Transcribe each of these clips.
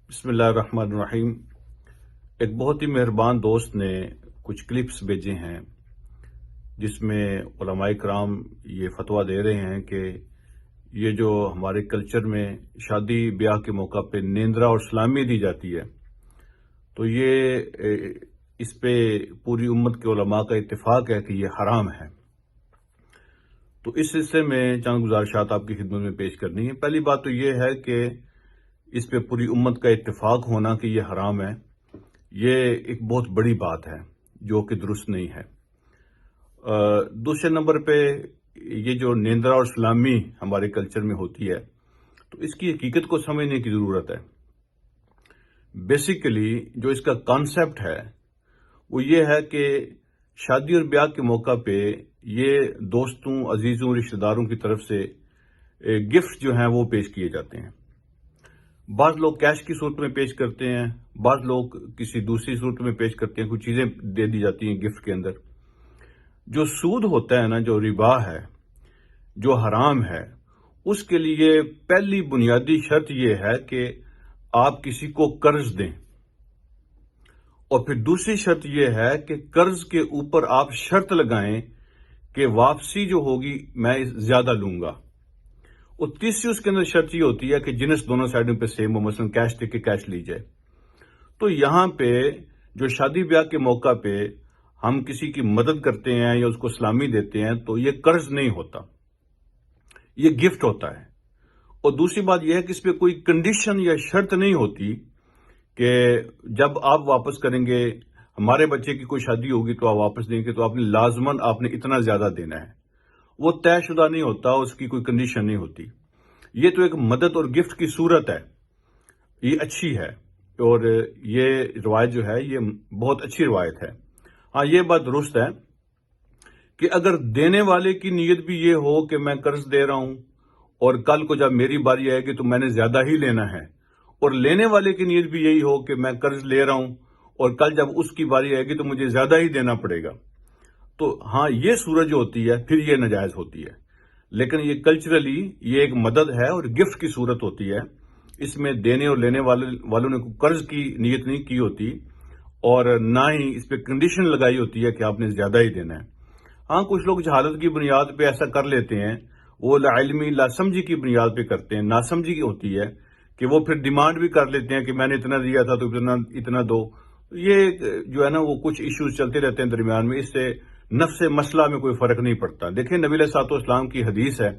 بسم اللہ الرحمن الرحیم۔ ایک بہت ہی مہربان دوست نے کچھ کلپس بھیجے ہیں جس میں علماء کرام یہ فتویٰ دے رہے ہیں کہ یہ جو ہمارے کلچر میں شادی بیاہ کے موقع پہ نیندرا اور سلامی دی جاتی ہے تو یہ اس پہ پوری امت کے علماء کا اتفاق ہے کہ یہ حرام ہے۔ تو اس سلسلے میں چند گزارشات آپ کی خدمت میں پیش کرنی ہے۔ پہلی بات تو یہ ہے کہ اس پہ پوری امت کا اتفاق ہونا کہ یہ حرام ہے، یہ ایک بہت بڑی بات ہے جو کہ درست نہیں ہے۔ دوسرے نمبر پہ یہ جو نیندرا اور سلامی ہمارے کلچر میں ہوتی ہے تو اس کی حقیقت کو سمجھنے کی ضرورت ہے۔ بیسیکلی جو اس کا کانسیپٹ ہے وہ یہ ہے کہ شادی اور بیاہ کے موقع پہ یہ دوستوں، عزیزوں، رشتہ داروں کی طرف سے گفٹ جو ہیں وہ پیش کیے جاتے ہیں۔ بعض لوگ کیش کی صورت میں پیش کرتے ہیں، بعض لوگ کسی دوسری صورت میں پیش کرتے ہیں، کچھ چیزیں دے دی جاتی ہیں گفٹ کے اندر۔ جو سود ہوتا ہے نا، جو ربا ہے، جو حرام ہے، اس کے لیے پہلی بنیادی شرط یہ ہے کہ آپ کسی کو قرض دیں، اور پھر دوسری شرط یہ ہے کہ قرض کے اوپر آپ شرط لگائیں کہ واپسی جو ہوگی میں زیادہ لوں گا، اور تیسری اس کے اندر شرط یہ ہوتی ہے کہ جنس دونوں سائڈوں پہ سیم ہو، مثلا کیش دے کے کیش لی جائے۔ تو یہاں پہ جو شادی بیاہ کے موقع پہ ہم کسی کی مدد کرتے ہیں یا اس کو سلامی دیتے ہیں تو یہ قرض نہیں ہوتا، یہ گفٹ ہوتا ہے۔ اور دوسری بات یہ ہے کہ اس پہ کوئی کنڈیشن یا شرط نہیں ہوتی کہ جب آپ واپس کریں گے، ہمارے بچے کی کوئی شادی ہوگی تو آپ واپس دیں گے تو آپ نے لازماً آپ نے اتنا زیادہ دینا ہے، وہ طے شدہ نہیں ہوتا، اس کی کوئی کنڈیشن نہیں ہوتی۔ یہ تو ایک مدد اور گفٹ کی صورت ہے، یہ اچھی ہے، اور یہ روایت جو ہے یہ بہت اچھی روایت ہے۔ ہاں، یہ بات درست ہے کہ اگر دینے والے کی نیت بھی یہ ہو کہ میں قرض دے رہا ہوں اور کل کو جب میری باری آئے گی تو میں نے زیادہ ہی لینا ہے، اور لینے والے کی نیت بھی یہی ہو کہ میں قرض لے رہا ہوں اور کل جب اس کی باری آئے گی تو مجھے زیادہ ہی دینا پڑے گا، تو ہاں یہ صورت جو ہوتی ہے پھر یہ ناجائز ہوتی ہے۔ لیکن یہ کلچرلی یہ ایک مدد ہے اور گفٹ کی صورت ہوتی ہے، اس میں دینے اور لینے والوں نے قرض کی نیت نہیں کی ہوتی، اور نہ ہی اس پہ کنڈیشن لگائی ہوتی ہے کہ آپ نے زیادہ ہی دینا ہے۔ ہاں، کچھ لوگ جہالت کی بنیاد پہ ایسا کر لیتے ہیں، وہ لا علمی لا سمجھی کی بنیاد پہ کرتے ہیں، ناسمجھی کی ہوتی ہے کہ وہ پھر ڈیمانڈ بھی کر لیتے ہیں کہ میں نے اتنا دیا تھا تو اتنا دو۔ یہ جو ہے نا وہ کچھ ایشوز چلتے رہتے ہیں درمیان میں، اس سے نفس مسئلہ میں کوئی فرق نہیں پڑتا۔ دیکھیں، نبی علیہ الصلوۃ والسلام کی حدیث ہے،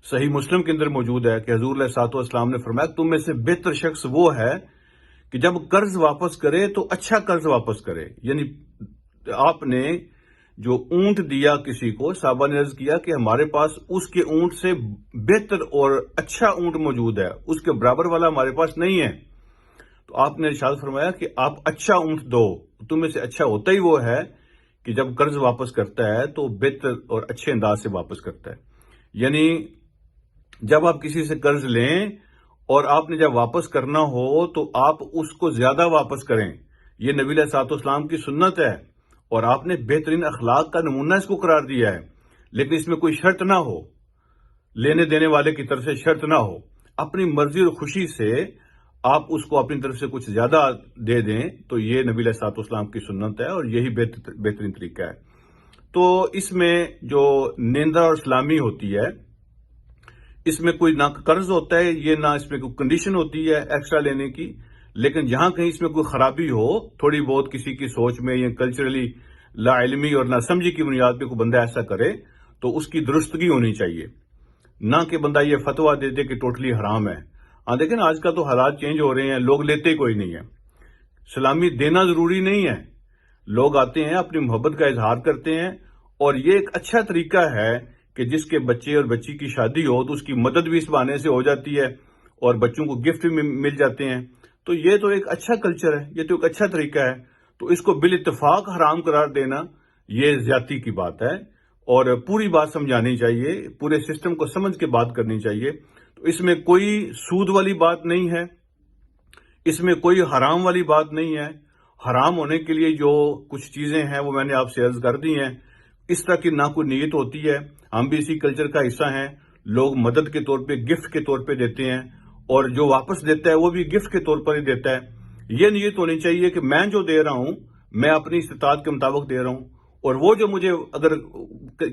صحیح مسلم کے اندر موجود ہے کہ حضور علیہ الصلوۃ والسلام نے فرمایا تم میں سے بہتر شخص وہ ہے کہ جب قرض واپس کرے تو اچھا قرض واپس کرے۔ یعنی آپ نے جو اونٹ دیا کسی کو، صحابہ نے عرض کیا کہ ہمارے پاس اس کے اونٹ سے بہتر اور اچھا اونٹ موجود ہے، اس کے برابر والا ہمارے پاس نہیں ہے، تو آپ نے ارشاد فرمایا کہ آپ اچھا اونٹ دو۔ تم میں سے اچھا ہوتا ہی وہ ہے کہ جب قرض واپس کرتا ہے تو بہتر اور اچھے انداز سے واپس کرتا ہے۔ یعنی جب آپ کسی سے قرض لیں اور آپ نے جب واپس کرنا ہو تو آپ اس کو زیادہ واپس کریں، یہ نبی علیہ الصلوۃ والسلام کی سنت ہے، اور آپ نے بہترین اخلاق کا نمونہ اس کو قرار دیا ہے۔ لیکن اس میں کوئی شرط نہ ہو، لینے دینے والے کی طرف سے شرط نہ ہو، اپنی مرضی اور خوشی سے آپ اس کو اپنی طرف سے کچھ زیادہ دے دیں، تو یہ نبی علیہ الصلوۃ والسلام کی سنت ہے اور یہی بہترین طریقہ ہے۔ تو اس میں جو نیندرا اور سلامی ہوتی ہے، اس میں کوئی نہ قرض ہوتا ہے، یہ نہ اس میں کوئی کنڈیشن ہوتی ہے ایکسٹرا لینے کی، لیکن جہاں کہیں اس میں کوئی خرابی ہو تھوڑی بہت کسی کی سوچ میں یا کلچرلی لا علمی اور نہ سمجھی کی بنیاد پہ کوئی بندہ ایسا کرے تو اس کی درستگی ہونی چاہیے، نہ کہ بندہ یہ فتویٰ دے دے کہ ٹوٹلی حرام ہے۔ ہاں، دیکھیں آج کل تو حالات چینج ہو رہے ہیں، لوگ لیتے کوئی نہیں ہے، سلامی دینا ضروری نہیں ہے، لوگ آتے ہیں اپنی محبت کا اظہار کرتے ہیں، اور یہ ایک اچھا طریقہ ہے کہ جس کے بچے اور بچی کی شادی ہو تو اس کی مدد بھی اس بہانے سے ہو جاتی ہے اور بچوں کو گفٹ بھی مل جاتے ہیں، تو یہ تو ایک اچھا کلچر ہے، یہ تو ایک اچھا طریقہ ہے۔ تو اس کو بالاتفاق حرام قرار دینا یہ زیادتی کی بات ہے، اور پوری بات سمجھانی چاہیے، پورے سسٹم کو سمجھ کے بات کرنی چاہیے۔ تو اس میں کوئی سود والی بات نہیں ہے، اس میں کوئی حرام والی بات نہیں ہے۔ حرام ہونے کے لیے جو کچھ چیزیں ہیں وہ میں نے آپ سے عرض کر دی ہیں، اس طرح کی نہ کوئی نیت ہوتی ہے، ہم بھی اسی کلچر کا حصہ ہیں، لوگ مدد کے طور پہ، گفٹ کے طور پہ دیتے ہیں، اور جو واپس دیتا ہے وہ بھی گفٹ کے طور پر ہی دیتا ہے۔ یہ نیت ہونی چاہیے کہ میں جو دے رہا ہوں میں اپنی استطاعت کے مطابق دے رہا ہوں، اور وہ جو مجھے اگر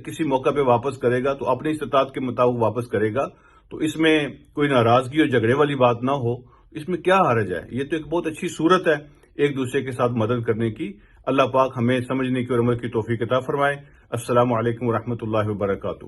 کسی موقع پہ واپس کرے گا تو اپنی استطاعت کے مطابق واپس کرے گا، تو اس میں کوئی ناراضگی اور جھگڑے والی بات نہ ہو، اس میں کیا حرج ہے؟ یہ تو ایک بہت اچھی صورت ہے ایک دوسرے کے ساتھ مدد کرنے کی۔ اللہ پاک ہمیں سمجھنے کی اور عمل کی توفیق عطا فرمائے۔ السلام علیکم ورحمۃ اللہ وبرکاتہ۔